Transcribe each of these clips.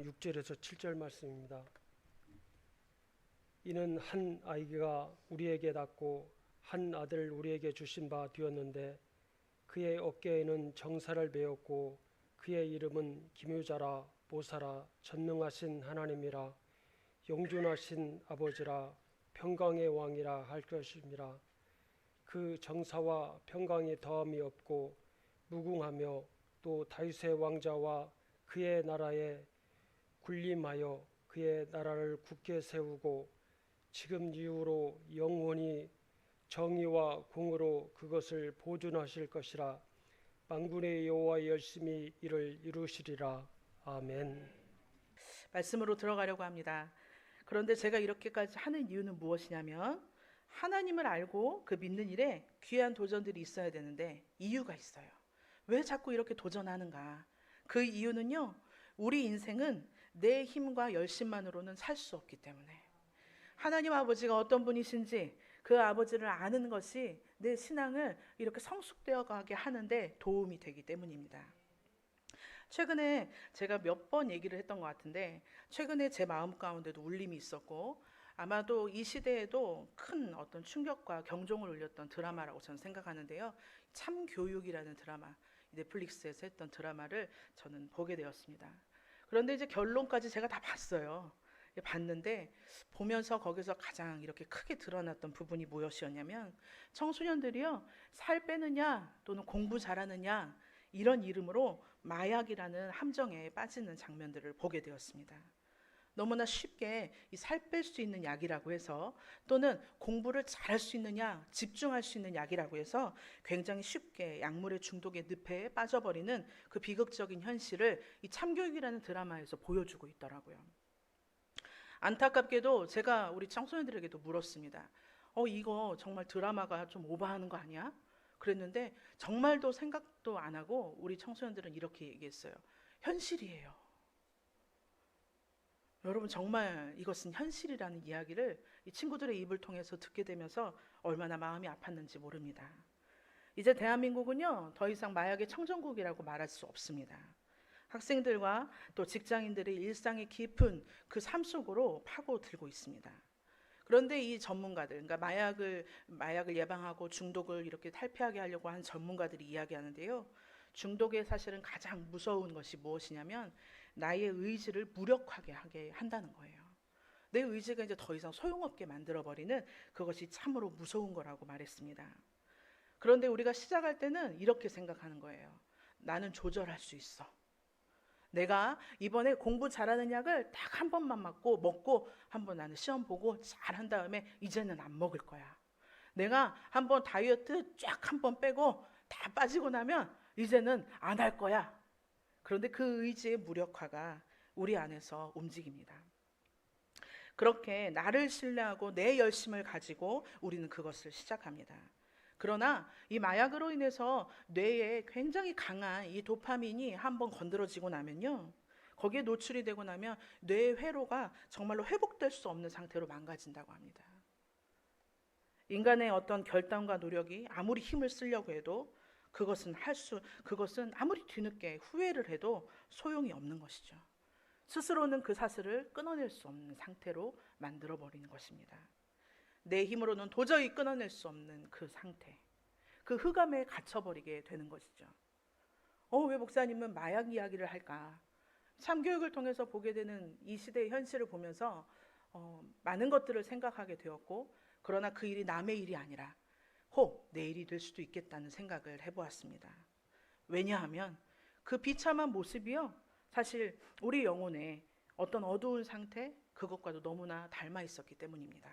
6절에서 7절 말씀입니다. 이는 한 아이가 우리에게 낳고 한 아들 우리에게 주신 바 되었는데 그의 어깨에는 정사를 메었고 그의 이름은 기묘자라 보사라 전능하신 하나님이라 영존하신 아버지라 평강의 왕이라 할 것임이라. 그 정사와 평강이 더함이 없고 무궁하며 또 다윗의 왕자와 그의 나라에 군림하여 그의 나라를 굳게 세우고 지금 이후로 영원히 정의와 공의로 그것을 보존하실 것이라. 만군의 여호와 열심히 이를 이루시리라. 아멘. 말씀으로 들어가려고 합니다. 그런데 제가 이렇게까지 하는 이유는 무엇이냐면 하나님을 알고 그 믿는 일에 귀한 도전들이 있어야 되는데 이유가 있어요. 왜 자꾸 이렇게 도전하는가? 그 이유는요, 우리 인생은 내 힘과 열심만으로는 살 수 없기 때문에 하나님 아버지가 어떤 분이신지 그 아버지를 아는 것이 내 신앙을 이렇게 성숙되어 가게 하는데 도움이 되기 때문입니다. 최근에 제가 몇 번 얘기를 했던 것 같은데 최근에 제 마음 가운데도 울림이 있었고 아마도 이 시대에도 큰 어떤 충격과 경종을 울렸던 드라마라고 저는 생각하는데요. 참교육이라는 드라마, 넷플릭스에서 했던 드라마를 저는 보게 되었습니다. 그런데 이제 결론까지 제가 다 봤어요. 봤는데 보면서 거기서 가장 이렇게 크게 드러났던 부분이 무엇이었냐면 청소년들이요, 살 빼느냐 또는 공부 잘하느냐 이런 이름으로 마약이라는 함정에 빠지는 장면들을 보게 되었습니다. 너무나 쉽게 이 살 뺄 수 있는 약이라고 해서 또는 공부를 잘할 수 있느냐 집중할 수 있는 약이라고 해서 굉장히 쉽게 약물의 중독의 늪에 빠져버리는 그 비극적인 현실을 이 참교육이라는 드라마에서 보여주고 있더라고요. 안타깝게도 제가 우리 청소년들에게도 물었습니다. 이거 정말 드라마가 좀 오버하는 거 아니야? 그랬는데 정말도 생각도 안 하고 우리 청소년들은 이렇게 얘기했어요. 현실이에요. 여러분, 정말 이것은 현실이라는 이야기를 이 친구들의 입을 통해서 듣게 되면서 얼마나 마음이 아팠는지 모릅니다. 이제 대한민국은요, 더 이상 마약의 청정국이라고 말할 수 없습니다. 학생들과 또 직장인들의 일상의 깊은 그 삶 속으로 파고들고 있습니다. 그런데 이 전문가들, 그러니까 마약을 예방하고 중독을 이렇게 탈피하게 하려고 하는 전문가들이 이야기하는데요. 중독의 사실은 가장 무서운 것이 무엇이냐면 나의 의지를 무력하게 하게 한다는 거예요. 내 의지가 이제 더 이상 소용없게 만들어버리는 그것이 참으로 무서운 거라고 말했습니다. 그런데 우리가 시작할 때는 이렇게 생각하는 거예요. 나는 조절할 수 있어. 내가 이번에 공부 잘하는 약을 딱 한 번만 먹고 한번 나는 시험 보고 잘한 다음에 이제는 안 먹을 거야. 내가 한번 다이어트 쫙 한 번 빼고 다 빠지고 나면 이제는 안 할 거야. 그런데 그 의지의 무력화가 우리 안에서 움직입니다. 그렇게 나를 신뢰하고 내 열심을 가지고 우리는 그것을 시작합니다. 그러나 이 마약으로 인해서 뇌에 굉장히 강한 이 도파민이 한번 건드려지고 나면요, 거기에 노출이 되고 나면 뇌의 회로가 정말로 회복될 수 없는 상태로 망가진다고 합니다. 인간의 어떤 결단과 노력이 아무리 힘을 쓰려고 해도 그것은 아무리 뒤늦게 후회를 해도 소용이 없는 것이죠. 스스로는 그 사슬을 끊어낼 수 없는 상태로 만들어버리는 것입니다. 내 힘으로는 도저히 끊어낼 수 없는 그 상태, 그 흑암에 갇혀버리게 되는 것이죠. 왜 목사님은 마약 이야기를 할까? 참교육을 통해서 보게 되는 이 시대의 현실을 보면서 많은 것들을 생각하게 되었고, 그러나 그 일이 남의 일이 아니라 혹 내 일이 될 수도 있겠다는 생각을 해보았습니다. 왜냐하면 그 비참한 모습이요, 사실 우리 영혼의 어떤 어두운 상태, 그것과도 너무나 닮아 있었기 때문입니다.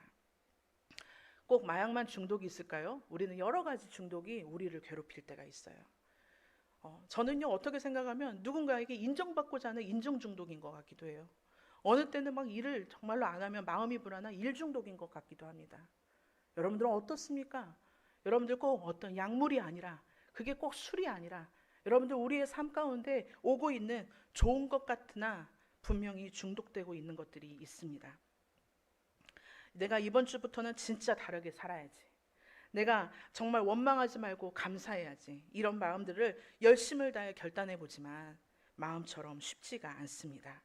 꼭 마약만 중독이 있을까요? 우리는 여러 가지 중독이 우리를 괴롭힐 때가 있어요. 저는요, 어떻게 생각하면 누군가에게 인정받고자 하는 인정 중독인 것 같기도 해요. 어느 때는 막 일을 정말로 안 하면 마음이 불안한 일 중독인 것 같기도 합니다. 여러분들은 어떻습니까? 여러분들 꼭 어떤 약물이 아니라, 그게 꼭 술이 아니라, 여러분들 우리의 삶 가운데 오고 있는 좋은 것 같으나 분명히 중독되고 있는 것들이 있습니다. 내가 이번 주부터는 진짜 다르게 살아야지. 내가 정말 원망하지 말고 감사해야지. 이런 마음들을 열심을 다해 결단해 보지만 마음처럼 쉽지가 않습니다.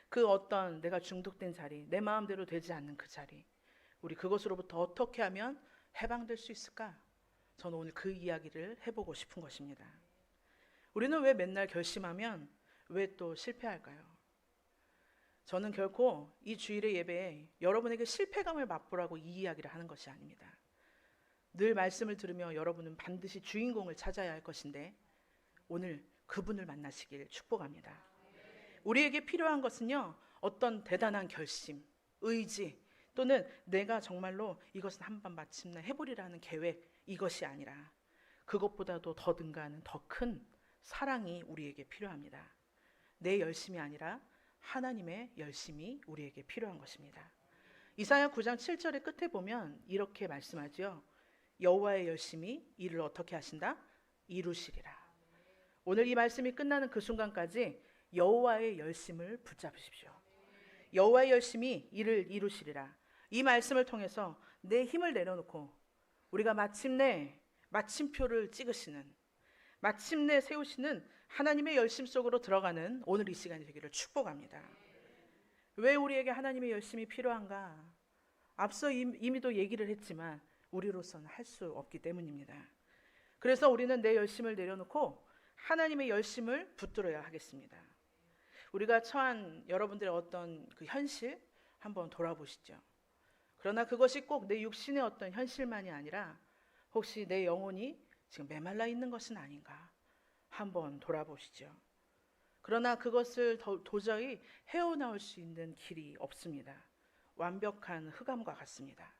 그 어떤 내가 중독된 자리, 내 마음대로 되지 않는 그 자리, 우리 그것으로부터 어떻게 하면 해방될 수 있을까? 저는 오늘 그 이야기를 해보고 싶은 것입니다. 우리는 왜 맨날 결심하면 왜 또 실패할까요? 저는 결코 이 주일의 예배에 여러분에게 실패감을 맛보라고 이 이야기를 하는 것이 아닙니다. 늘 말씀을 들으며 여러분은 반드시 주인공을 찾아야 할 것인데 오늘 그분을 만나시길 축복합니다. 우리에게 필요한 것은요, 어떤 대단한 결심, 의지, 또는 내가 정말로 이것은 한번 마침내 해보리라는 계획, 이것이 아니라 그것보다도 더 능가하는 더 큰 사랑이 우리에게 필요합니다. 내 열심이 아니라 하나님의 열심이 우리에게 필요한 것입니다. 이사야 9장 7절의 끝에 보면 이렇게 말씀하죠. 여호와의 열심이 이를 어떻게 하신다? 이루시리라. 오늘 이 말씀이 끝나는 그 순간까지 여호와의 열심을 붙잡으십시오. 여호와의 열심이 이를 이루시리라. 이 말씀을 통해서 내 힘을 내려놓고 우리가 마침내 마침표를 찍으시는, 마침내 세우시는 하나님의 열심 속으로 들어가는 오늘 이 시간이 되기를 축복합니다. 왜 우리에게 하나님의 열심이 필요한가? 앞서 이미도 얘기를 했지만 우리로서는 할 수 없기 때문입니다. 그래서 우리는 내 열심을 내려놓고 하나님의 열심을 붙들어야 하겠습니다. 우리가 처한 여러분들의 어떤 그 현실 한번 돌아보시죠. 그러나 그것이 꼭 내 육신의 어떤 현실만이 아니라 혹시 내 영혼이 지금 메말라 있는 것은 아닌가 한번 돌아보시죠. 그러나 그것을 도저히 헤어나올 수 있는 길이 없습니다. 완벽한 흑암과 같습니다.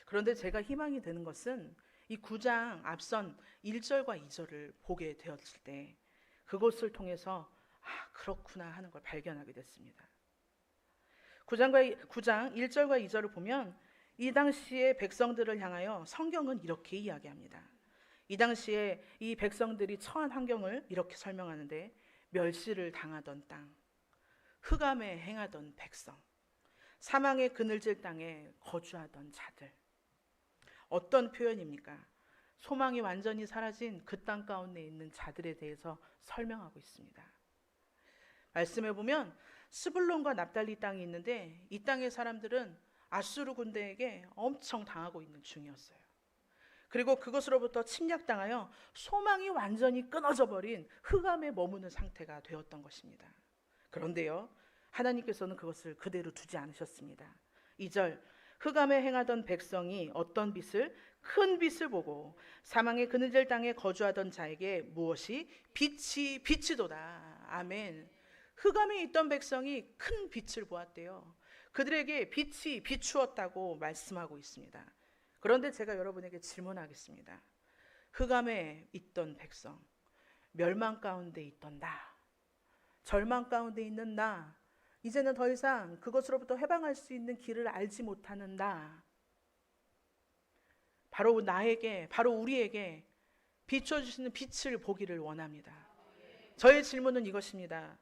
그런데 제가 희망이 되는 것은 이 9장 앞선 1절과 2절을 보게 되었을 때 그것을 통해서 그렇구나 하는 걸 발견하게 됐습니다. 9장 1절과 2절을 보면 이 당시의 백성들을 향하여 성경은 이렇게 이야기합니다. 이 당시에 이 백성들이 처한 환경을 이렇게 설명하는데 멸시를 당하던 땅, 흑암에 행하던 백성, 사망의 그늘질 땅에 거주하던 자들. 어떤 표현입니까? 소망이 완전히 사라진 그 땅 가운데 있는 자들에 대해서 설명하고 있습니다. 말씀해 보면 스불론과 납달리 땅이 있는데 이 땅의 사람들은 아수르 군대에게 엄청 당하고 있는 중이었어요. 그리고 그것으로부터 침략당하여 소망이 완전히 끊어져 버린 흑암에 머무는 상태가 되었던 것입니다. 그런데요, 하나님께서는 그것을 그대로 두지 않으셨습니다. 2절, 흑암에 행하던 백성이 어떤 빛을? 큰 빛을 보고 사망의 그늘질 땅에 거주하던 자에게 무엇이? 빛이 비치도다. 아멘. 흑암에 있던 백성이 큰 빛을 보았대요. 그들에게 빛이 비추었다고 말씀하고 있습니다. 그런데 제가 여러분에게 질문하겠습니다. 흑암에 있던 백성, 멸망 가운데 있던 나, 절망 가운데 있는 나, 이제는 더 이상 그것으로부터 해방할 수 있는 길을 알지 못하는 나, 바로 나에게, 바로 우리에게 비춰주시는 빛을 보기를 원합니다. 저의 질문은 이것입니다.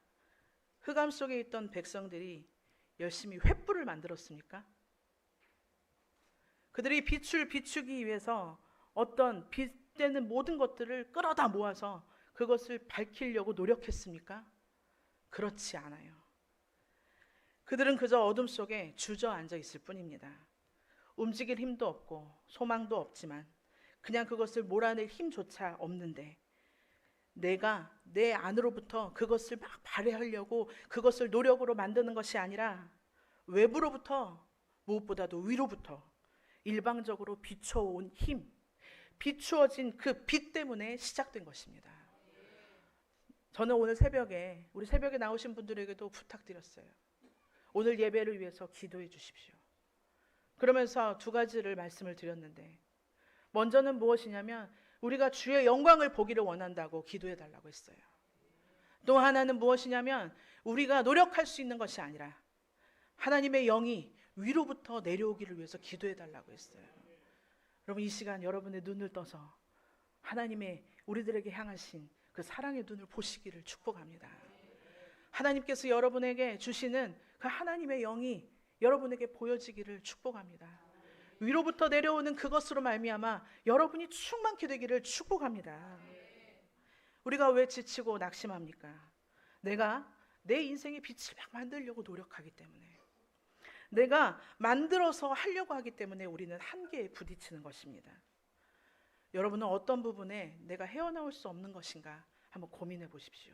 흑암 속에 있던 백성들이 열심히 횃불을 만들었습니까? 그들이 빛을 비추기 위해서 어떤 빛되는 모든 것들을 끌어다 모아서 그것을 밝히려고 노력했습니까? 그렇지 않아요. 그들은 그저 어둠 속에 주저앉아 있을 뿐입니다. 움직일 힘도 없고 소망도 없지만 그냥 그것을 몰아낼 힘조차 없는데 내가 내 안으로부터 그것을 막 발휘하려고 그것을 노력으로 만드는 것이 아니라 외부로부터, 무엇보다도 위로부터 일방적으로 비춰온 힘, 비추어진 그 빛 때문에 시작된 것입니다. 저는 오늘 새벽에 우리 새벽에 나오신 분들에게도 부탁드렸어요. 오늘 예배를 위해서 기도해 주십시오. 그러면서 두 가지를 말씀을 드렸는데 먼저는 무엇이냐면 우리가 주의 영광을 보기를 원한다고 기도해 달라고 했어요. 또 하나는 무엇이냐면 우리가 노력할 수 있는 것이 아니라 하나님의 영이 위로부터 내려오기를 위해서 기도해 달라고 했어요. 여러분, 이 시간 여러분의 눈을 떠서 하나님의 우리들에게 향하신 그 사랑의 눈을 보시기를 축복합니다. 하나님께서 여러분에게 주시는 그 하나님의 영이 여러분에게 보여지기를 축복합니다. 위로부터 내려오는 그것으로 말미암아 여러분이 충만케 되기를 축복합니다. 우리가 왜 지치고 낙심합니까? 내가 내 인생의 빛을 막 만들려고 노력하기 때문에, 내가 만들어서 하려고 하기 때문에 우리는 한계에 부딪히는 것입니다. 여러분은 어떤 부분에 내가 헤어나올 수 없는 것인가 한번 고민해 보십시오.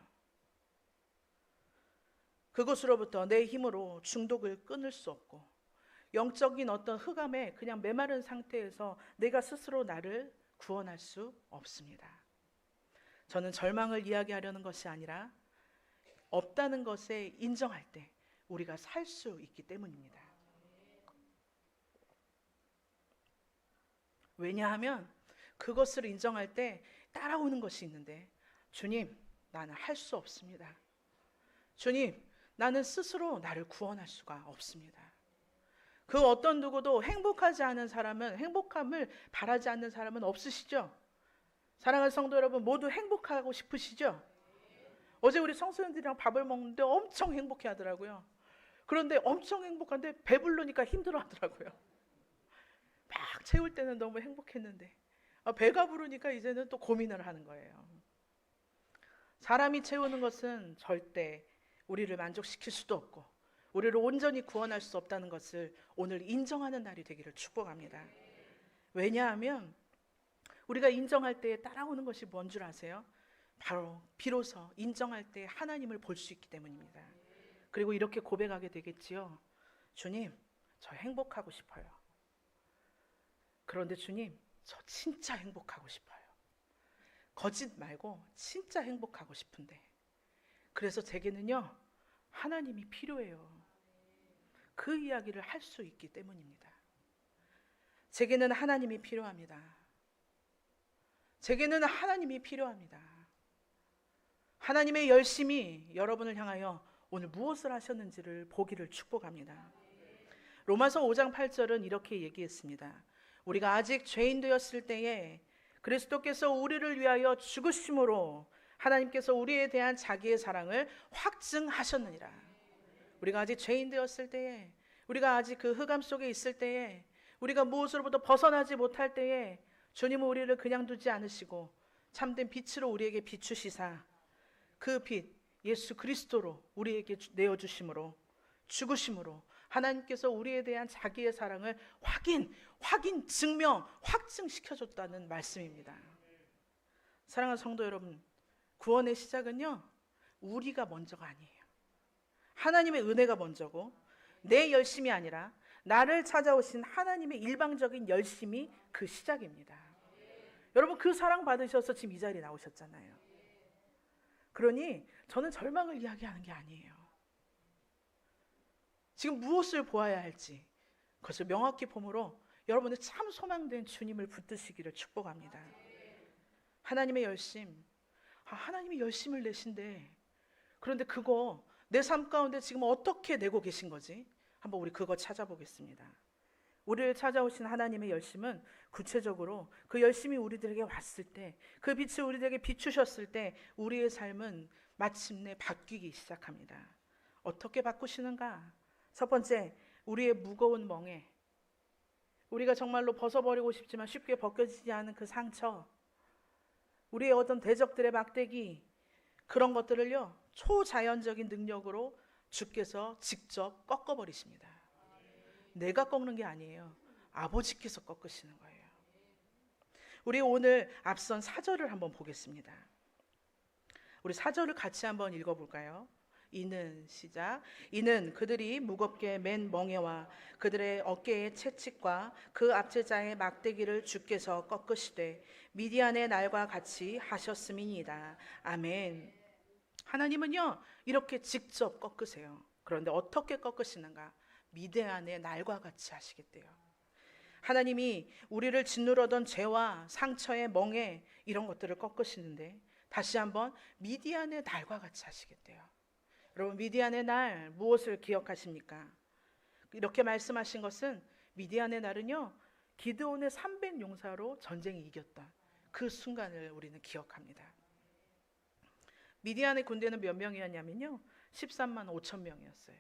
그것으로부터 내 힘으로 중독을 끊을 수 없고, 영적인 어떤 흑암에 그냥 메마른 상태에서 내가 스스로 나를 구원할 수 없습니다. 저는 절망을 이야기하려는 것이 아니라 없다는 것에 인정할 때 우리가 살 수 있기 때문입니다. 왜냐하면 그것을 인정할 때 따라오는 것이 있는데, 주님, 나는 할 수 없습니다. 주님, 나는 스스로 나를 구원할 수가 없습니다. 그 어떤 누구도 행복하지 않은 사람은, 행복함을 바라지 않는 사람은 없으시죠? 사랑하는 성도 여러분, 모두 행복하고 싶으시죠? 어제 우리 청소년들이랑 밥을 먹는데 엄청 행복해 하더라고요. 그런데 엄청 행복한데 배부르니까 힘들어 하더라고요. 막 채울 때는 너무 행복했는데 배가 부르니까 이제는 또 고민을 하는 거예요. 사람이 채우는 것은 절대 우리를 만족시킬 수도 없고 우리를 온전히 구원할 수 없다는 것을 오늘 인정하는 날이 되기를 축복합니다. 왜냐하면 우리가 인정할 때 따라오는 것이 뭔 줄 아세요? 바로 비로소 인정할 때 하나님을 볼 수 있기 때문입니다. 그리고 이렇게 고백하게 되겠지요. 주님, 저 행복하고 싶어요. 그런데 주님, 저 진짜 행복하고 싶어요. 거짓 말고 진짜 행복하고 싶은데, 그래서 제게는요 하나님이 필요해요. 그 이야기를 할 수 있기 때문입니다. 제게는 하나님이 필요합니다. 제게는 하나님이 필요합니다. 하나님의 열심이 여러분을 향하여 오늘 무엇을 하셨는지를 보기를 축복합니다. 로마서 5장 8절은 이렇게 얘기했습니다. 우리가 아직 죄인 되었을 때에 그리스도께서 우리를 위하여 죽으심으로 하나님께서 우리에 대한 자기의 사랑을 확증하셨느니라. 우리가 아직 죄인 되었을 때에, 우리가 아직 그 흑암 속에 있을 때에, 우리가 무엇으로부터 벗어나지 못할 때에 주님은 우리를 그냥 두지 않으시고 참된 빛으로 우리에게 비추시사 그 빛 예수 그리스도로 우리에게 내어주심으로, 죽으심으로 하나님께서 우리에 대한 자기의 사랑을 증명, 확증시켜줬다는 말씀입니다. 사랑하는 성도 여러분, 구원의 시작은요 우리가 먼저가 아니에요. 하나님의 은혜가 먼저고, 내 열심이 아니라 나를 찾아오신 하나님의 일방적인 열심이 그 시작입니다. 여러분, 그 사랑 받으셔서 지금 이 자리에 나오셨잖아요. 그러니 저는 절망을 이야기하는 게 아니에요. 지금 무엇을 보아야 할지 그것을 명확히 보므로 여러분의 참 소망된 주님을 붙드시기를 축복합니다. 하나님의 열심, 하나님이 열심을 내신데, 그런데 그거 내 삶 가운데 지금 어떻게 내고 계신 거지? 한번 우리 그거 찾아보겠습니다. 우리를 찾아오신 하나님의 열심은 구체적으로 그 열심이 우리들에게 왔을 때, 그 빛을 우리들에게 비추셨을 때 우리의 삶은 마침내 바뀌기 시작합니다. 어떻게 바꾸시는가? 첫 번째, 우리의 무거운 멍에, 우리가 정말로 벗어버리고 싶지만 쉽게 벗겨지지 않은 그 상처, 우리의 어떤 대적들의 막대기, 그런 것들을요 초자연적인 능력으로 주께서 직접 꺾어버리십니다. 내가 꺾는 게 아니에요. 아버지께서 꺾으시는 거예요. 우리 오늘 앞선 4절을 한번 보겠습니다. 우리 4절을 같이 한번 읽어볼까요? 이는 시작. 이는 그들이 무겁게 맨 멍에와 그들의 어깨의 채찍과 그 압제자의 막대기를 주께서 꺾으시되 미디안의 날과 같이 하셨음이니이다. 아멘. 하나님은요 이렇게 직접 꺾으세요. 그런데 어떻게 꺾으시는가? 미디안의 날과 같이 하시겠대요. 하나님이 우리를 짓누르던 죄와 상처의 멍에 이런 것들을 꺾으시는데, 다시 한번 미디안의 날과 같이 하시겠대요. 여러분, 미디안의 날 무엇을 기억하십니까? 이렇게 말씀하신 것은 미디안의 날은요 기드온의 300용사로 전쟁에 이겼던 그 순간을 우리는 기억합니다. 미디안의 군대는 몇 명이었냐면요 13만 5천 명이었어요.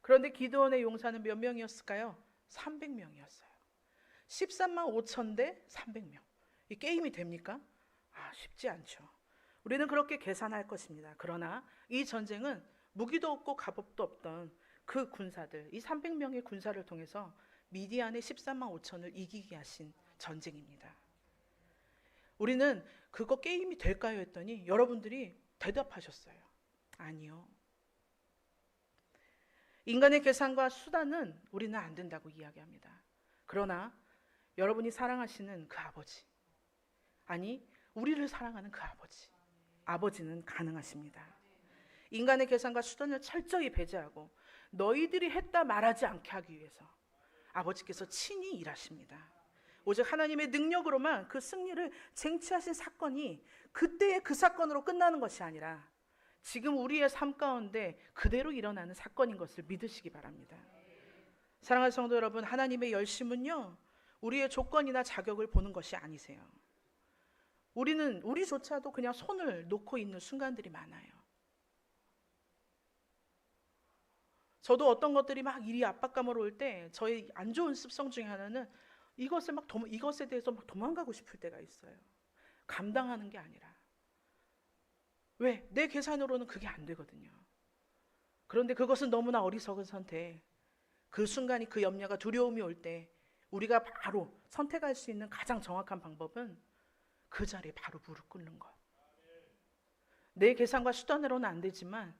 그런데 기드온의 용사는 몇 명이었을까요? 300명이었어요. 13만 5천 대 300명. 이 게임이 됩니까? 쉽지 않죠. 우리는 그렇게 계산할 것입니다. 그러나 이 전쟁은 무기도 없고 갑옷도 없던 그 군사들, 이 300명의 군사를 통해서 미디안의 13만 5천을 이기게 하신 전쟁입니다. 우리는 그거 게임이 될까요? 했더니 여러분들이 대답하셨어요. 아니요. 인간의 계산과 수단은 우리는 안 된다고 이야기합니다. 그러나 여러분이 사랑하시는 그 아버지, 아니 우리를 사랑하는 그 아버지는 가능하십니다. 인간의 계산과 수단을 철저히 배제하고 너희들이 했다 말하지 않게 하기 위해서 아버지께서 친히 일하십니다. 오직 하나님의 능력으로만 그 승리를 쟁취하신 사건이 그때의 그 사건으로 끝나는 것이 아니라 지금 우리의 삶 가운데 그대로 일어나는 사건인 것을 믿으시기 바랍니다. 사랑하는 성도 여러분, 하나님의 열심은요, 우리의 조건이나 자격을 보는 것이 아니세요. 우리조차도 그냥 손을 놓고 있는 순간들이 많아요. 저도 어떤 것들이 막 일이 압박감으로 올 때 저의 안 좋은 습성 중에 하나는 이것에 대해서 막 도망가고 싶을 때가 있어요. 감당하는 게 아니라. 왜? 내 계산으로는 그게 안 되거든요. 그런데 그것은 너무나 어리석은 선택. 그 순간이 그 염려가 두려움이 올 때 우리가 바로 선택할 수 있는 가장 정확한 방법은 그 자리에 바로 무릎 꿇는 것. 내 계산과 수단으로는 안 되지만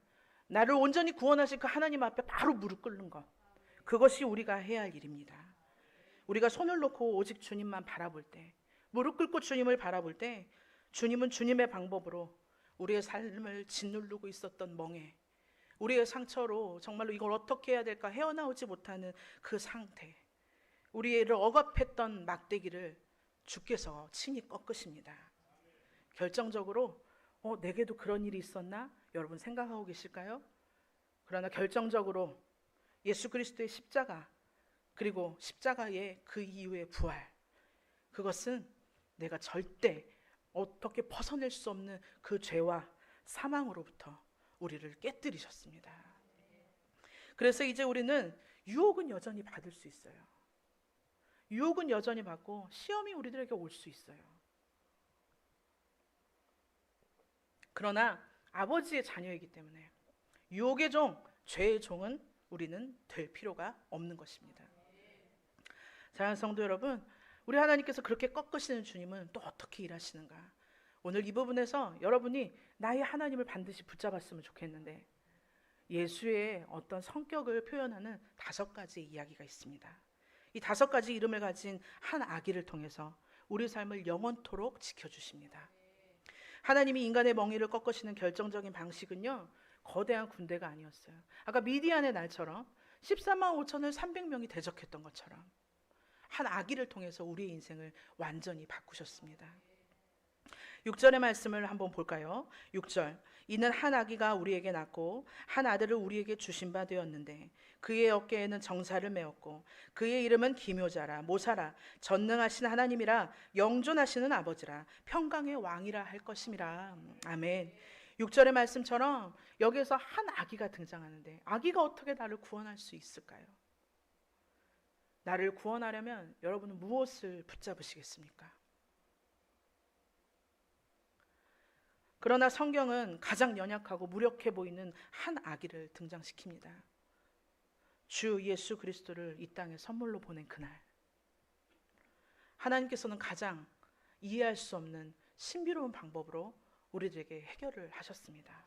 나를 온전히 구원하실 그 하나님 앞에 바로 무릎 꿇는 것. 그것이 우리가 해야 할 일입니다. 우리가 손을 놓고 오직 주님만 바라볼 때, 무릎 꿇고 주님을 바라볼 때 주님은 주님의 방법으로 우리의 삶을 짓누르고 있었던 멍에, 우리의 상처로 정말로 이걸 어떻게 해야 될까 헤어나오지 못하는 그 상태, 우리를 억압했던 막대기를 주께서 친히 꺾으십니다. 결정적으로 내게도 그런 일이 있었나? 여러분 생각하고 계실까요? 그러나 결정적으로 예수 그리스도의 십자가, 그리고 십자가의 그 이후의 부활, 그것은 내가 절대 어떻게 벗어낼 수 없는 그 죄와 사망으로부터 우리를 깨뜨리셨습니다. 그래서 이제 우리는 유혹은 여전히 받을 수 있어요. 유혹은 여전히 받고 시험이 우리들에게 올 수 있어요. 그러나 아버지의 자녀이기 때문에 유혹의 종, 죄의 종은 우리는 될 필요가 없는 것입니다. 사랑하는 성도 여러분, 우리 하나님께서 그렇게 꺾으시는 주님은 또 어떻게 일하시는가? 오늘 이 부분에서 여러분이 나의 하나님을 반드시 붙잡았으면 좋겠는데, 예수의 어떤 성격을 표현하는 5가지 이야기가 있습니다. 이 5가지 이름을 가진 한 아기를 통해서 우리 삶을 영원토록 지켜주십니다. 하나님이 인간의 멍에를 꺾으시는 결정적인 방식은요, 거대한 군대가 아니었어요. 아까 미디안의 날처럼 14만 5천을 300명이 대적했던 것처럼 한 아기를 통해서 우리의 인생을 완전히 바꾸셨습니다. 6절의 말씀을 한번 볼까요? 6절, 이는 한 아기가 우리에게 낳고 한 아들을 우리에게 주신 바 되었는데 그의 어깨에는 정사를 메었고 그의 이름은 기묘자라, 모사라, 전능하신 하나님이라, 영존하시는 아버지라, 평강의 왕이라 할 것임이라. 아멘. 6절의 말씀처럼 여기에서 한 아기가 등장하는데, 아기가 어떻게 나를 구원할 수 있을까요? 나를 구원하려면 여러분은 무엇을 붙잡으시겠습니까? 그러나 성경은 가장 연약하고 무력해 보이는 한 아기를 등장시킵니다. 주 예수 그리스도를 이 땅에 선물로 보낸 그날, 하나님께서는 가장 이해할 수 없는 신비로운 방법으로 우리들에게 해결을 하셨습니다.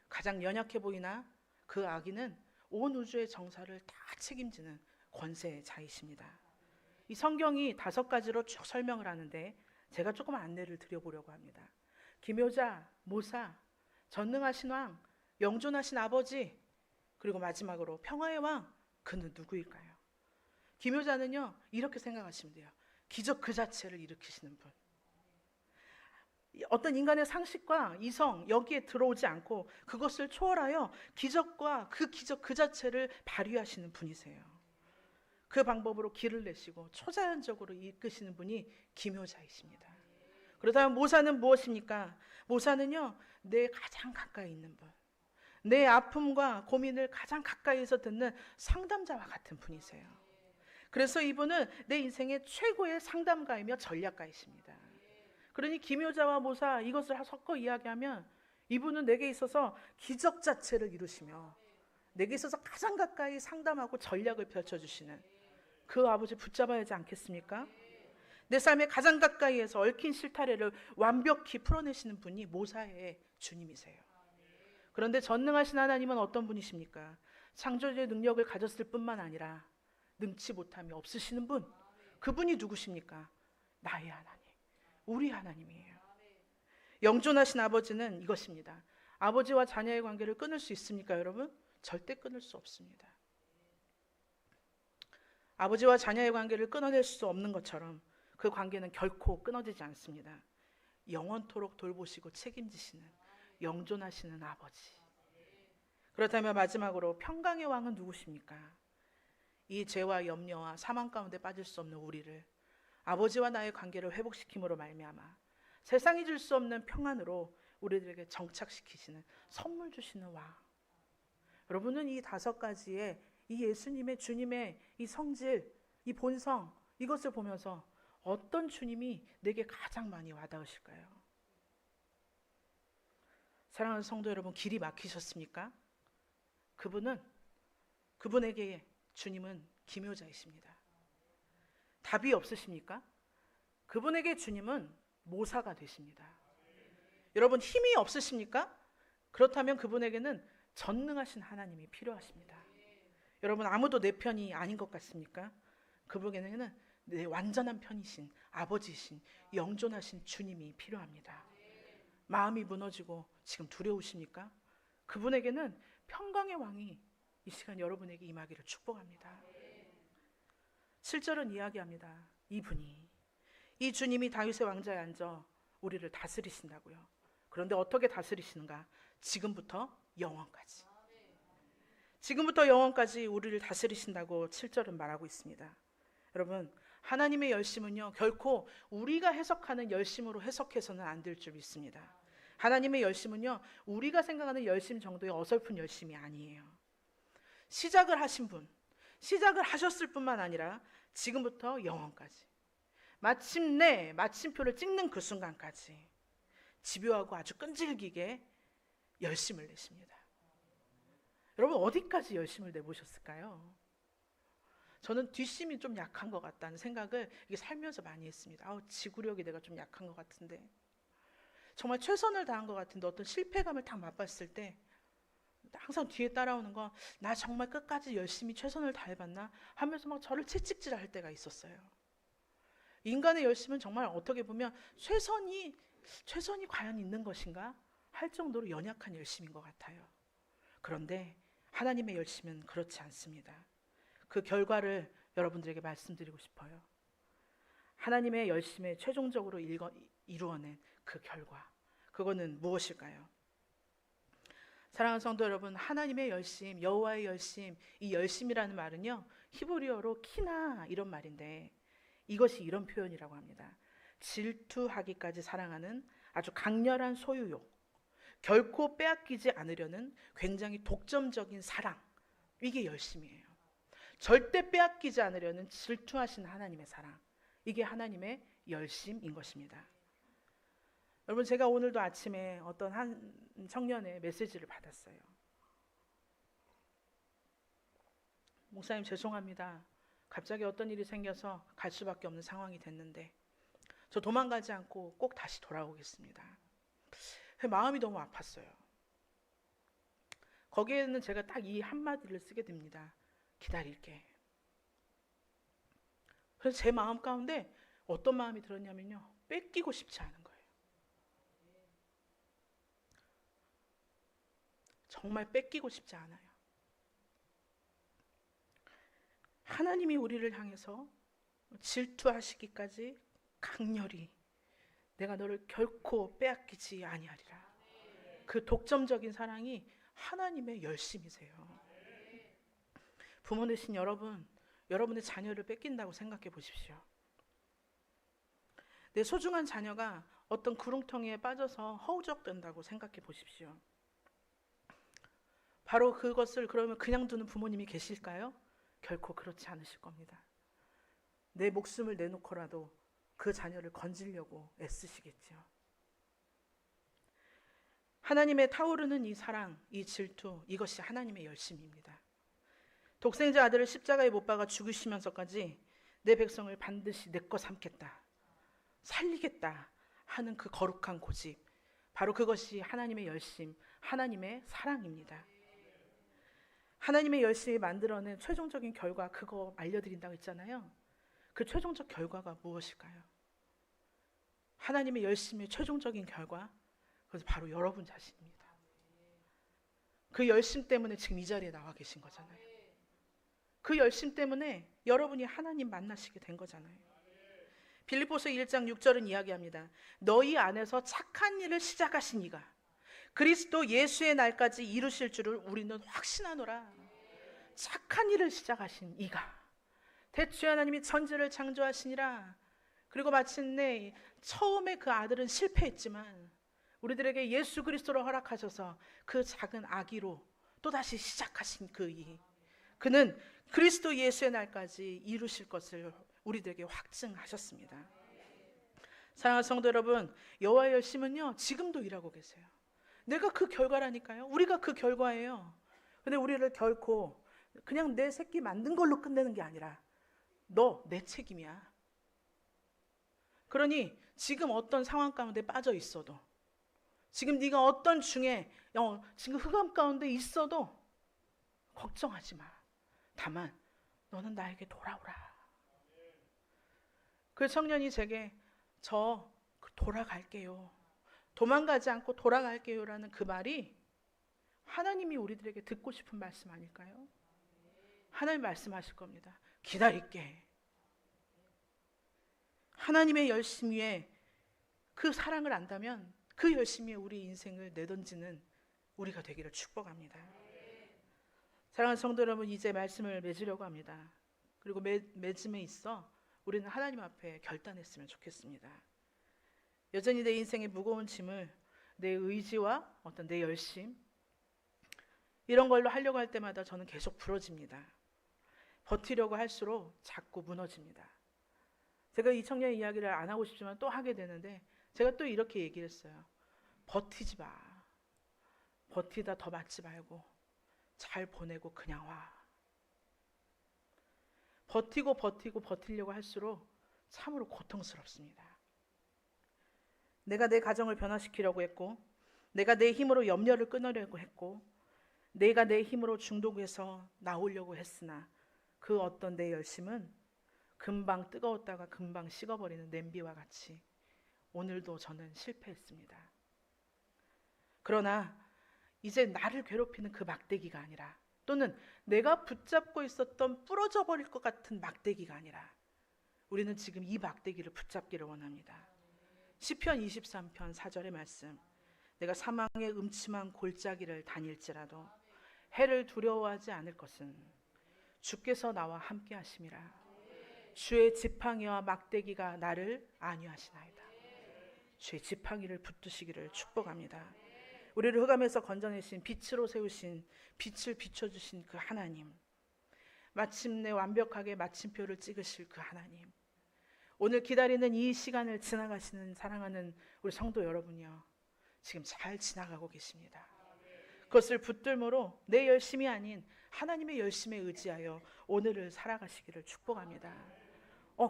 가장 연약해 보이나 그 아기는 온 우주의 정사를 다 책임지는 권세의 자이십니다. 이 성경이 5가지로 쭉 설명을 하는데 제가 조금 안내를 드려보려고 합니다. 기묘자, 모사, 전능하신 왕, 영존하신 아버지, 그리고 마지막으로 평화의 왕, 그는 누구일까요? 기묘자는요, 이렇게 생각하시면 돼요. 기적 그 자체를 일으키시는 분. 어떤 인간의 상식과 이성 여기에 들어오지 않고 그것을 초월하여 기적과 그 기적 그 자체를 발휘하시는 분이세요. 그 방법으로 길을 내시고 초자연적으로 이끄시는 분이 기묘자이십니다. 그렇다면 모사는 무엇입니까? 모사는요, 내 가장 가까이 있는 분, 내 아픔과 고민을 가장 가까이에서 듣는 상담자와 같은 분이세요. 그래서 이분은 내 인생의 최고의 상담가이며 전략가이십니다. 그러니 기묘자와 모사, 이것을 섞어 이야기하면 이분은 내게 있어서 기적 자체를 이루시며 내게 있어서 가장 가까이 상담하고 전략을 펼쳐주시는 그 아버지 붙잡아야 하지 않겠습니까? 내 삶의 가장 가까이에서 얽힌 실타래를 완벽히 풀어내시는 분이 모사의 주님이세요. 그런데 전능하신 하나님은 어떤 분이십니까? 창조주의 능력을 가졌을 뿐만 아니라 능치 못함이 없으시는 분, 그분이 누구십니까? 나의 하나님, 우리 하나님이에요. 영존하신 아버지는 이것입니다. 아버지와 자녀의 관계를 끊을 수 있습니까, 여러분? 절대 끊을 수 없습니다. 아버지와 자녀의 관계를 끊어낼 수 없는 것처럼 그 관계는 결코 끊어지지 않습니다. 영원토록 돌보시고 책임지시는 영존하시는 아버지. 그렇다면 마지막으로 평강의 왕은 누구십니까? 이 죄와 염려와 사망 가운데 빠질 수 없는 우리를 아버지와 나의 관계를 회복시킴으로 말미암아 세상이 줄 수 없는 평안으로 우리들에게 정착시키시는, 선물 주시는 왕. 여러분은 이 5가지의 이 예수님의, 주님의 이 성질, 이 본성, 이것을 보면서 어떤 주님이 내게 가장 많이 와닿으실까요? 사랑하는 성도 여러분, 길이 막히셨습니까? 그분에게 주님은 기묘자이십니다. 답이 없으십니까? 그분에게 주님은 모사가 되십니다. 여러분, 힘이 없으십니까? 그렇다면 그분에게는 전능하신 하나님이 필요하십니다. 여러분, 아무도 내 편이 아닌 것 같습니까? 그분에게는 내 완전한 편이신 아버지이신 영존하신 주님이 필요합니다. 마음이 무너지고 지금 두려우십니까? 그분에게는 평강의 왕이 이 시간 여러분에게 임하기를 축복합니다. 7절은 이야기합니다. 이 주님이 다윗의 왕좌에 앉아 우리를 다스리신다고요. 그런데 어떻게 다스리시는가? 지금부터 영원까지. 지금부터 영원까지 우리를 다스리신다고 7절은 말하고 있습니다. 여러분, 하나님의 열심은요, 결코 우리가 해석하는 열심으로 해석해서는 안 될 줄 믿습니다. 하나님의 열심은요, 우리가 생각하는 열심 정도의 어설픈 열심이 아니에요. 시작을 하신 분, 시작을 하셨을 뿐만 아니라 지금부터 영원까지, 마침내 마침표를 찍는 그 순간까지 집요하고 아주 끈질기게 열심을 내십니다. 여러분, 어디까지 열심을 내보셨을까요? 저는 뒷심이 좀 약한 것 같다는 생각을 이게 살면서 많이 했습니다. 지구력이 내가 좀 약한 것 같은데, 정말 최선을 다한 것 같은데 어떤 실패감을 딱 맛봤을 때 항상 뒤에 따라오는 건, 나 정말 끝까지 열심히 최선을 다해봤나 하면서 막 저를 채찍질할 때가 있었어요. 인간의 열심은 정말 어떻게 보면 최선이 과연 있는 것인가 할 정도로 연약한 열심인 것 같아요. 그런데 하나님의 열심은 그렇지 않습니다. 그 결과를 여러분들에게 말씀드리고 싶어요. 하나님의 열심에 최종적으로 이루어낸 그 결과, 그거는 무엇일까요? 사랑하는 성도 여러분, 하나님의 열심, 여호와의 열심, 이 열심이라는 말은요, 히브리어로 키나 이런 말인데, 이것이 이런 표현이라고 합니다. 질투하기까지 사랑하는 아주 강렬한 소유욕, 결코 빼앗기지 않으려는 굉장히 독점적인 사랑, 이게 열심이에요. 절대 빼앗기지 않으려는 질투하신 하나님의 사랑, 이게 하나님의 열심인 것입니다. 여러분, 제가 오늘도 아침에 어떤 한 청년의 메시지를 받았어요. 목사님, 죄송합니다. 갑자기 어떤 일이 생겨서 갈 수밖에 없는 상황이 됐는데 저 도망가지 않고 꼭 다시 돌아오겠습니다. 마음이 너무 아팠어요. 거기에는 제가 딱 이 한마디를 쓰게 됩니다. 기다릴게. 그래서 제 마음 가운데 어떤 마음이 들었냐면요, 뺏기고 싶지 않은 거예요. 정말 뺏기고 싶지 않아요. 하나님이 우리를 향해서 질투하시기까지 강렬히 내가 너를 결코 빼앗기지 아니하리라. 그 독점적인 사랑이 하나님의 열심이세요. 부모 되신 여러분, 여러분의 자녀를 뺏긴다고 생각해 보십시오. 내 소중한 자녀가 어떤 구렁텅이에 빠져서 허우적된다고 생각해 보십시오. 바로 그것을 그러면 그냥 두는 부모님이 계실까요? 결코 그렇지 않으실 겁니다. 내 목숨을 내놓고라도 그 자녀를 건지려고 애쓰시겠죠. 하나님의 타오르는 이 사랑, 이 질투, 이것이 하나님의 열심입니다. 독생자 아들을 십자가에 못 박아 죽으시면서까지 내 백성을 반드시 내 거 삼겠다, 살리겠다 하는 그 거룩한 고집, 바로 그것이 하나님의 열심, 하나님의 사랑입니다. 하나님의 열심이 만들어낸 최종적인 결과, 그거 알려드린다고 했잖아요. 그 최종적 결과가 무엇일까요? 하나님의 열심의 최종적인 결과, 그것은 바로 여러분 자신입니다. 그 열심 때문에 지금 이 자리에 나와 계신 거잖아요. 그 열심 때문에 여러분이 하나님 만나시게 된 거잖아요. 빌립보서 1장 6절은 이야기합니다. 너희 안에서 착한 일을 시작하신 이가 그리스도 예수의 날까지 이루실 줄을 우리는 확신하노라. 착한 일을 시작하신 이가, 대추 하나님이 천지를 창조하시니라. 그리고 마침내 처음에 그 아들은 실패했지만 우리들에게 예수 그리스도를 허락하셔서 그 작은 아기로 또다시 시작하신 그 이, 그는 그리스도 예수의 날까지 이루실 것을 우리들에게 확증하셨습니다. 사랑하는 성도 여러분, 여호와의 열심은요 지금도 일하고 계세요. 내가 그 결과라니까요. 우리가 그 결과예요. 근데 우리를 결코 그냥 내 새끼 만든 걸로 끝내는 게 아니라 너 내 책임이야. 그러니 지금 어떤 상황 가운데 빠져 있어도, 지금 네가 어떤 중에 지금 흑암 가운데 있어도 걱정하지 마. 다만 너는 나에게 돌아오라. 그 청년이 제게 저 돌아갈게요, 도망가지 않고 돌아갈게요 라는 그 말이 하나님이 우리들에게 듣고 싶은 말씀 아닐까요? 하나님 말씀하실 겁니다. 기다릴게. 하나님의 열심 위에 그 사랑을 안다면 그 열심 위에 우리 인생을 내던지는 우리가 되기를 축복합니다. 사랑하는 성도 여러분, 이제 말씀을 맺으려고 합니다. 그리고 맺음에 있어 우리는 하나님 앞에 결단했으면 좋겠습니다. 여전히 내 인생의 무거운 짐을 내 의지와 어떤 내 열심, 이런 걸로 하려고 할 때마다 저는 계속 부러집니다. 버티려고 할수록 자꾸 무너집니다. 제가 이 청년의 이야기를 안 하고 싶지만 또 하게 되는데, 제가 또 이렇게 얘기를 했어요. 버티지 마. 버티다 더 맞지 말고 잘 보내고 그냥 와. 버티려고 할수록 참으로 고통스럽습니다. 내가 내 가정을 변화시키려고 했고, 내가 내 힘으로 염려를 끊으려고 했고, 내가 내 힘으로 중독에서 나오려고 했으나 그 어떤 내 열심은 금방 뜨거웠다가 금방 식어버리는 냄비와 같이 오늘도 저는 실패했습니다. 그러나 이제 나를 괴롭히는 그 막대기가 아니라, 또는 내가 붙잡고 있었던 부러져 버릴 것 같은 막대기가 아니라, 우리는 지금 이 막대기를 붙잡기를 원합니다. 시편 23편 4절의 말씀, 내가 사망의 음침한 골짜기를 다닐지라도 해를 두려워하지 않을 것은 주께서 나와 함께 하심이라. 주의 지팡이와 막대기가 나를 안위하시나이다. 주의 지팡이를 붙드시기를 축복합니다. 우리를 흑암에서 건져내신, 빛으로 세우신, 빛을 비춰주신 그 하나님, 마침내 완벽하게 마침표를 찍으실 그 하나님, 오늘 기다리는 이 시간을 지나가시는 사랑하는 우리 성도 여러분이요, 지금 잘 지나가고 계십니다. 그것을 붙들므로 내 열심이 아닌 하나님의 열심에 의지하여 오늘을 살아가시기를 축복합니다.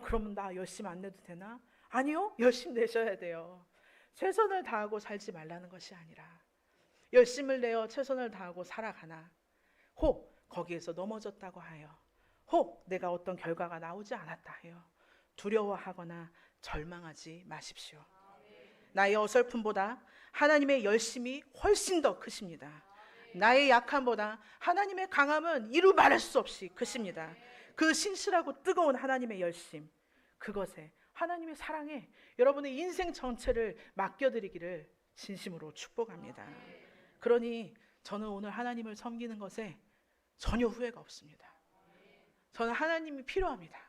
그러면 나 열심 안 내도 되나? 아니요, 열심 내셔야 돼요. 최선을 다하고 살지 말라는 것이 아니라, 열심을 내어 최선을 다하고 살아가나, 혹 거기에서 넘어졌다고 하여, 혹 내가 어떤 결과가 나오지 않았다 하여 두려워하거나 절망하지 마십시오. 나의 어설픔보다 하나님의 열심이 훨씬 더 크십니다. 나의 약함보다 하나님의 강함은 이루 말할 수 없이 크십니다. 그 신실하고 뜨거운 하나님의 열심, 그것에 하나님의 사랑에 여러분의 인생 전체를 맡겨드리기를 진심으로 축복합니다. 그러니 저는 오늘 하나님을 섬기는 것에 전혀 후회가 없습니다. 저는 하나님이 필요합니다.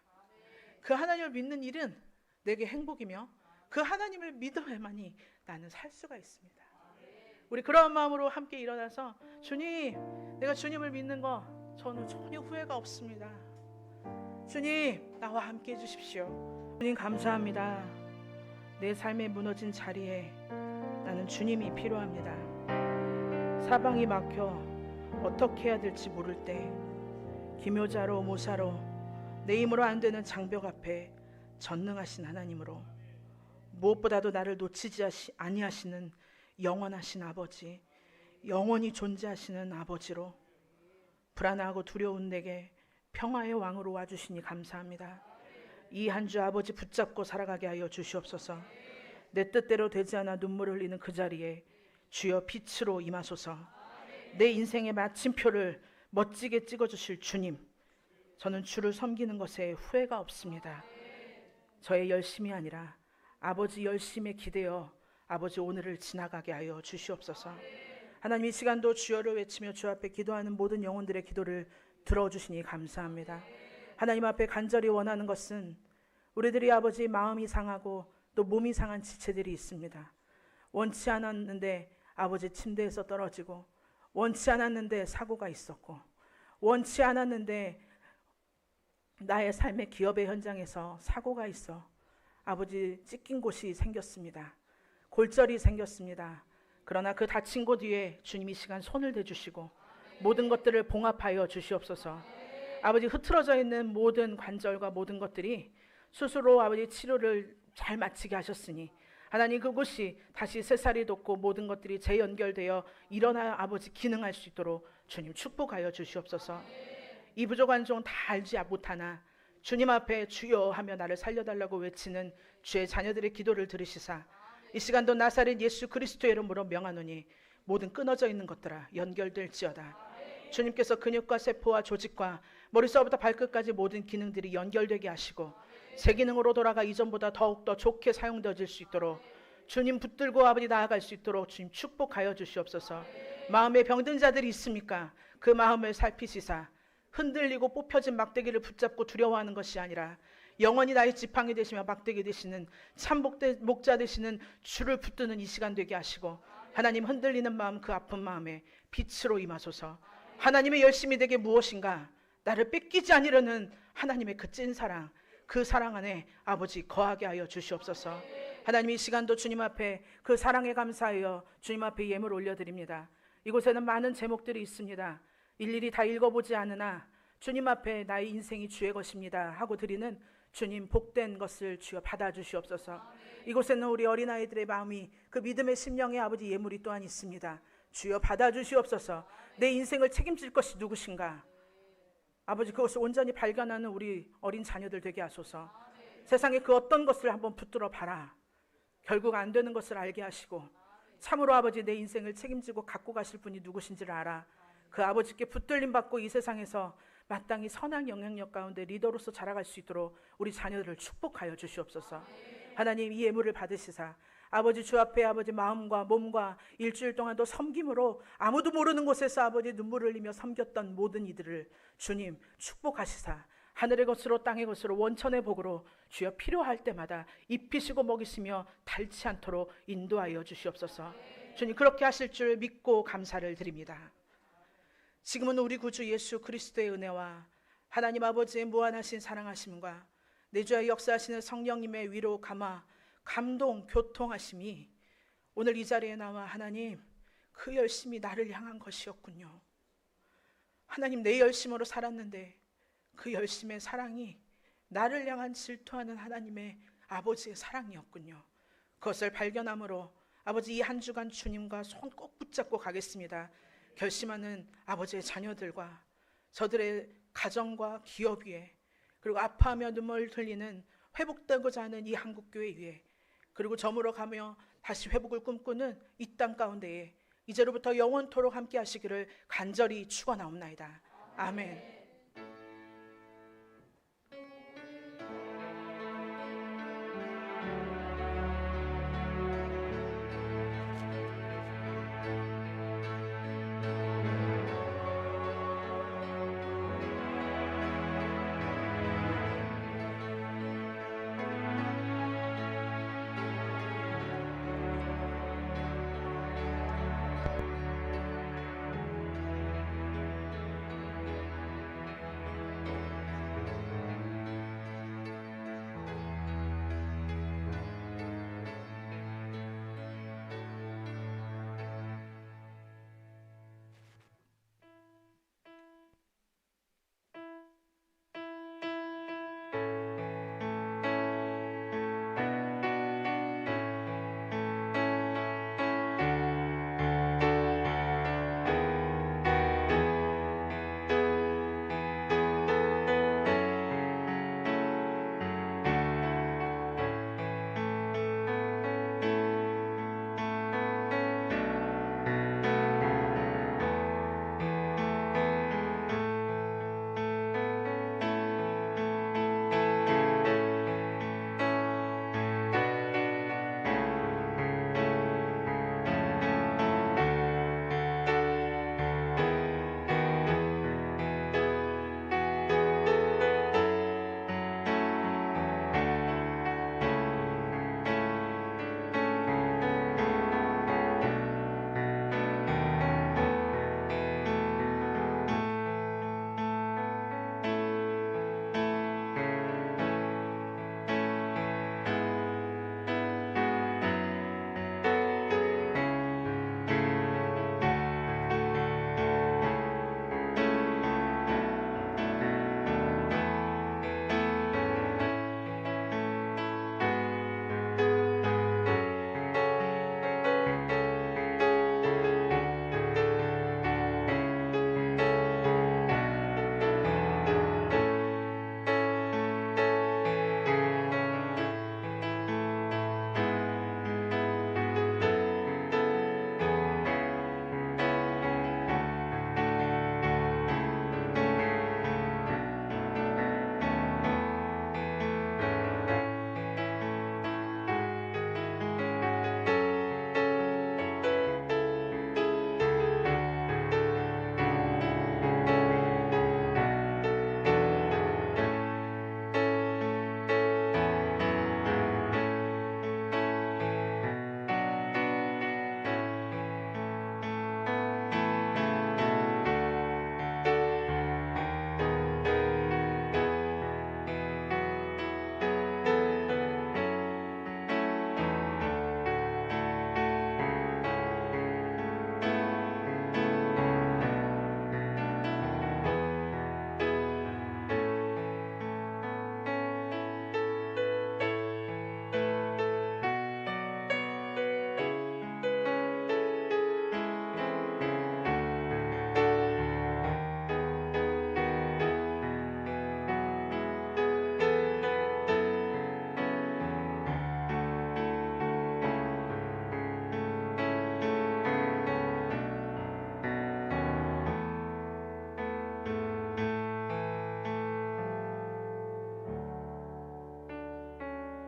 그 하나님을 믿는 일은 내게 행복이며, 그 하나님을 믿어야만이 나는 살 수가 있습니다. 우리 그러한 마음으로 함께 일어나서, 주님, 내가 주님을 믿는 거 저는 전혀 후회가 없습니다. 주님, 나와 함께 해주십시오. 주님 감사합니다. 내 삶의 무너진 자리에 나는 주님이 필요합니다. 사방이 막혀 어떻게 해야 될지 모를 때 기묘자로 모사로 내 힘으로 안 되는 장벽 앞에 전능하신 하나님으로 무엇보다도 나를 놓치지 아니하시는 영원하신 아버지, 영원히 존재하시는 아버지로 불안하고 두려운 내게 평화의 왕으로 와주시니 감사합니다. 이 한 주 아버지 붙잡고 살아가게 하여 주시옵소서. 내 뜻대로 되지 않아 눈물을 흘리는 그 자리에 주여 빛으로 임하소서. 내 인생의 마침표를 멋지게 찍어주실 주님, 저는 주를 섬기는 것에 후회가 없습니다. 저의 열심이 아니라 아버지 열심에 기대어 아버지 오늘을 지나가게 하여 주시옵소서. 하나님, 이 시간도 주여를 외치며 주 앞에 기도하는 모든 영혼들의 기도를 들어주시니 감사합니다. 하나님 앞에 간절히 원하는 것은 우리들이 아버지 마음이 상하고 또 몸이 상한 지체들이 있습니다. 원치 않았는데 아버지 침대에서 떨어지고, 원치 않았는데 사고가 있었고, 원치 않았는데 나의 삶의 기업의 현장에서 사고가 있어 아버지 찢긴 곳이 생겼습니다. 골절이 생겼습니다. 그러나 그 다친 곳 위에 주님 이 시간 손을 대주시고 모든 것들을 봉합하여 주시옵소서. 아버지 흐트러져 있는 모든 관절과 모든 것들이 스스로 아버지 치료를 잘 마치게 하셨으니 하나님 그곳이 다시 새살이 돋고 모든 것들이 재연결되어 일어나 아버지 기능할 수 있도록 주님 축복하여 주시옵소서. 이 부족한 종 다 알지 못하나 주님 앞에 주여 하며 나를 살려달라고 외치는 주의 자녀들의 기도를 들으시사 이 시간도 나사렛 예수 그리스도의 이름으로 명하노니 모든 끊어져 있는 것들아 연결될지어다. 주님께서 근육과 세포와 조직과 머릿속부터 발끝까지 모든 기능들이 연결되게 하시고 새 기능으로 돌아가 이전보다 더욱더 좋게 사용되어질 수 있도록 주님 붙들고 아버지 나아갈 수 있도록 주님 축복하여 주시옵소서. 마음에 병든 자들이 있습니까? 그 마음을 살피시사 흔들리고 뽑혀진 막대기를 붙잡고 두려워하는 것이 아니라 영원히 나의 지팡이 되시며 막대기 되시는 참 목자 되시는 주를 붙드는 이 시간 되게 하시고 하나님 흔들리는 마음, 그 아픈 마음에 빛으로 임하소서. 하나님의 열심이 되게 무엇인가? 나를 뺏기지 아니려는 하나님의 그 찐 사랑, 그 사랑 안에 아버지 거하게 하여 주시옵소서. 하나님 이 시간도 주님 앞에 그 사랑에 감사하여 주님 앞에 예물 올려드립니다. 이곳에는 많은 제목들이 있습니다. 일일이 다 읽어보지 않으나 주님 앞에 나의 인생이 주의 것입니다 하고 드리는 주님 복된 것을 주여 받아주시옵소서. 이곳에는 우리 어린아이들의 마음이 그 믿음의 심령의 아버지 예물이 또한 있습니다. 주여 받아주시옵소서. 내 인생을 책임질 것이 누구신가? 아버지 그것을 온전히 발견하는 우리 어린 자녀들 되게 하소서. 세상에 그 어떤 것을 한번 붙들어 봐라. 결국 안 되는 것을 알게 하시고 참으로 아버지 내 인생을 책임지고 갖고 가실 분이 누구신지를 알아. 그 아버지께 붙들림 받고 이 세상에서 마땅히 선한 영향력 가운데 리더로서 자라갈 수 있도록 우리 자녀들을 축복하여 주시옵소서. 하나님 이 예물을 받으시사 아버지 주 앞에 아버지 마음과 몸과 일주일 동안도 섬김으로 아무도 모르는 곳에서 아버지 눈물을 흘리며 섬겼던 모든 이들을 주님 축복하시사 하늘의 것으로 땅의 것으로 원천의 복으로 주여 필요할 때마다 입히시고 먹이시며 닳지 않도록 인도하여 주시옵소서. 주님 그렇게 하실 줄 믿고 감사를 드립니다. 지금은 우리 구주 예수 그리스도의 은혜와 하나님 아버지의 무한하신 사랑하심과 내 주에 역사하시는 성령님의 위로 감화 감동 교통하심이 오늘 이 자리에 나와 하나님 그 열심이 나를 향한 것이었군요. 하나님 내 열심으로 살았는데 그 열심의 사랑이 나를 향한 질투하는 하나님의 아버지의 사랑이었군요. 그것을 발견함으로 아버지 이 한 주간 주님과 손 꼭 붙잡고 가겠습니다. 결심하는 아버지의 자녀들과 저들의 가정과 기업 위에 그리고 아파하며 눈물 흘리는 회복되고자 하는 이 한국교회 위에 그리고 저물어 가며 다시 회복을 꿈꾸는 이 땅 가운데에 이제로부터 영원토록 함께 하시기를 간절히 축원하옵나이다. 아멘.